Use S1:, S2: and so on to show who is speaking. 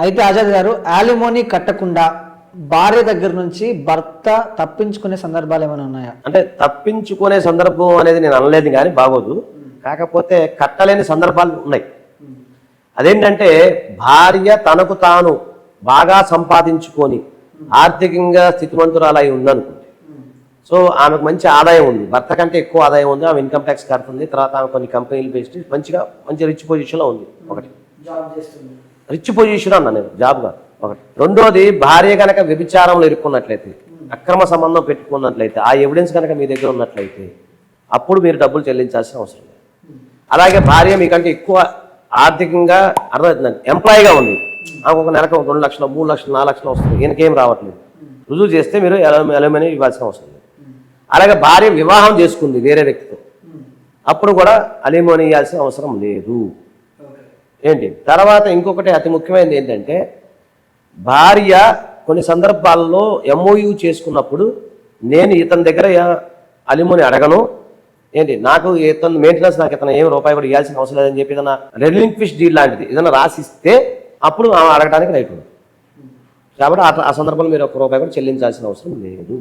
S1: అయితే ఆజాద్ గారు యాలిమోనీ కట్టకుండా భార్య దగ్గర నుంచి భర్త తప్పించుకునే సందర్భాలు ఏమైనా ఉన్నాయా?
S2: అంటే తప్పించుకునే సందర్భం అనేది నేను అనలేదు, కానీ బాగోదు. కాకపోతే కట్టలేని సందర్భాలు ఉన్నాయి. అదేంటంటే భార్య తనకు తాను బాగా సంపాదించుకొని ఆర్థికంగా స్థితిమంతురాలై ఉందనుకుంటే, సో ఆమెకు మంచి ఆదాయం ఉంది, భర్త కంటే ఎక్కువ ఆదాయం ఉంది, ఆమె ఇన్కమ్ ట్యాక్స్ కడుతుంది, తర్వాత ఆమె కొన్ని కంపెనీలు బేస్డ్ మంచి రిచ్ పొజిషన్లో ఉంది. ఒకటి రిచ్ పొజిషన్ అన్నా నేను, జాబ్ కాదు. ఒకటి. రెండోది, భార్య కనుక వ్యభిచారంలో ఇరుక్కున్నట్లయితే, అక్రమ సంబంధం పెట్టుకున్నట్లయితే, ఆ ఎవిడెన్స్ కనుక మీ దగ్గర ఉన్నట్లయితే అప్పుడు మీరు డబ్బులు చెల్లించాల్సిన అవసరం లేదు. అలాగే భార్య మీకంటే ఎక్కువ ఆర్థికంగా అర్థమవుతుందండి, ఎంప్లాయీగా ఉంది, ఆమె ఒక నెలకు 2 లక్షలు 3 లక్షలు 4 లక్షలు వస్తుంది, ఈయనకేం రావట్లేదు, రుజువు చేస్తే మీరు ఎలమని ఇవ్వాల్సిన అవసరం లేదు. అలాగే భార్య వివాహం చేసుకుంది వేరే వ్యక్తితో, అప్పుడు కూడా అలిమోని ఇవ్వాల్సిన అవసరం లేదు. ఏంటి తర్వాత ఇంకొకటి అతి ముఖ్యమైనది ఏంటంటే, భార్య కొన్ని సందర్భాల్లో ఎంఓయూ చేసుకున్నప్పుడు నేను ఇతని దగ్గర అలిమోని అడగను, ఏంటి నాకు ఇతను మెయింటెనెన్స్ నాకు ఇతను ఏం రూపాయి కూడా ఇవ్వాల్సిన అవసరం లేదని చెప్పి ఏదైనా రెలింక్విష్ డీల్ లాంటిది ఏదైనా రాసిస్తే అప్పుడు అడగడానికి రైట్ ఉంది. కాబట్టి ఆ సందర్భంలో మీరు 1 రూపాయి కూడా చెల్లించాల్సిన అవసరం లేదు.